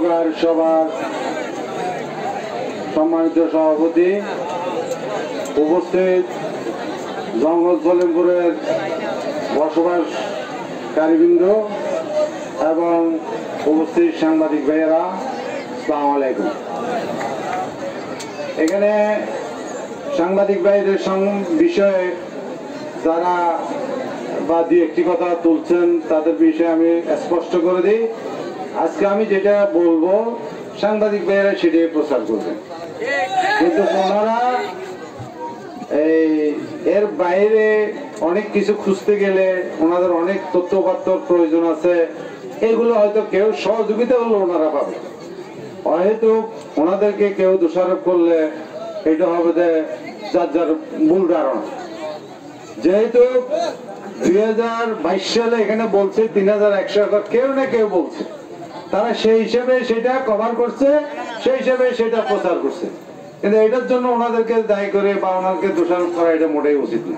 পরিবার সভার সম্মানিত সভাপতি, উপস্থিত জঙ্গল সলিমপুরের বসবাসকারীবৃন্দ এবং উপস্থিত সাংবাদিক ভাইয়েরা, আসসালামু আলাইকুম। এখানে সাংবাদিক ভাইদের বিষয়ে যারা বা দু একটি কথা তুলছেন তাদের বিষয়ে আমি স্পষ্ট করে দিই। আজকে আমি যেটা বলবো সাংবাদিক ভাইয়েরা সেটাই প্রচার করবেন, কিন্তু ওনারা এর বাইরে অনেক কিছু খুঁজতে গেলে ওনাদের অনেক তথ্যপত্র প্রয়োজন আছে, এগুলো হয়তো কেউ সহযোগিতা করলে ওনারা পাবে, হয়তো ওনাদেরকে কেউ দোষারোপ করলে এটা হবে যে যার যার মূল ধারণা। যেহেতু 2022 সালে এখানে বলছে 3100 একর, কেউ না কেউ বলছে, তারা সেই হিসেবে সেটা কভার করছে, সেই হিসেবে সেটা প্রচার করছে, কিন্তু এটার জন্য ওনাদেরকে দায়ী করে বা ওনাদেরকে দোষারোপ করা এটা মোটেই উচিত না।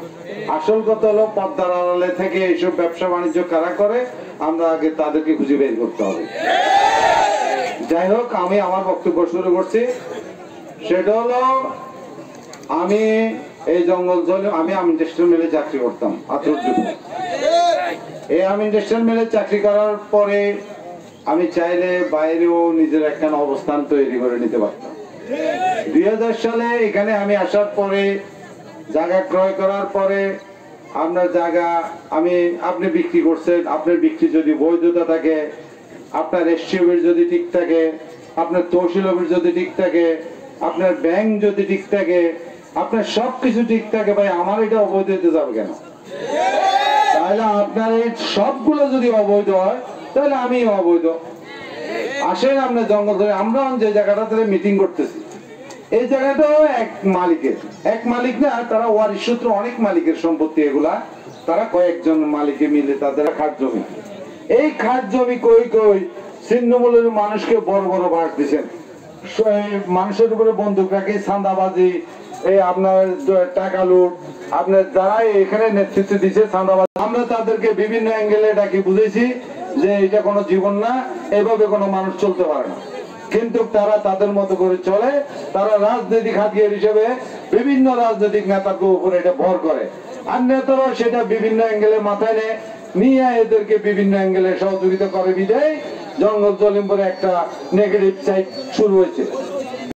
আসল কথা হলো পদ্মার আড়ালে থেকে এইসব ব্যবসা বাণিজ্য কারা করে আমরা আগে তাদেরকে খুঁজে বের করতে হবে। যাই হোক, আমি আমার বক্তব্য শুরু করছি। সেটা হলো, আমি এই জঙ্গল আমি ইন্ডাস্ট্রিয়াল মিলে চাকরি করতাম এই ইন্ডাস্ট্রিয়াল মিলে চাকরি করার পরে আমি চাইলে বাইরেও নিজের একখানা অবস্থান তৈরি করে নিতে পারতাম। 2000 সালে এখানে আমি আসার পরে জায়গা ক্রয় করার পরে আপনার জায়গা আপনি বিক্রি করছেন, আপনার বিক্রি যদি বৈধতা থাকে, আপনার এসটিওবির যদি ঠিক থাকে, আপনার তহসিল অফিস যদি ঠিক থাকে, আপনার ব্যাংক যদি ঠিক থাকে, আপনার সবকিছু ঠিক থাকে, ভাই আমার এটা অবৈধ হতে যাবে কেন? তাহলে আপনার এই সবগুলো যদি অবৈধ হয় তাহলে আমি অবৈধ। আসেন আমরা জঙ্গল ধরে, আমরা যে জায়গাটাতে মিটিং করতেছি এই জায়গাটাও এক মালিক না, তারা ওয়ারিশ সূত্র অনেক মালিকের সম্পত্তি, এগুলা তারা কয়েকজন মালিকে মিলে তাদের খাট জমি, এই খাট জমি কই ছিন্নমূলের মানুষকে বড় বড় বাস দিচ্ছেন, মানুষের উপরে বন্দুক রাখে, চাঁদাবাজি, এই আপনার টাকা লুট, আপনার যারা এখানে নেতৃত্ব দিচ্ছে চাঁদাবাজি, আমরা তাদেরকে বিভিন্ন অ্যাঙ্গেলে ডাকি বুঝেছি যে এটা কোনো জীবন না, এভাবে কোনো মানুষ চলতে পারে না, কিন্তু তারা তাদের মতো করে চলে। তারা রাজনৈতিক হাতিয়ার হিসেবে বিভিন্ন রাজনৈতিক নেতাকে উপরে এটা ভর করে, আর নেতারা সেটা বিভিন্ন অ্যাঙ্গেলে মাথায় নিয়ে এদেরকে বিভিন্ন অ্যাঙ্গেলে সহযোগিতা করে বিদায় জঙ্গল সলিমপুরে একটা নেগেটিভ সাইড শুরু হয়েছে।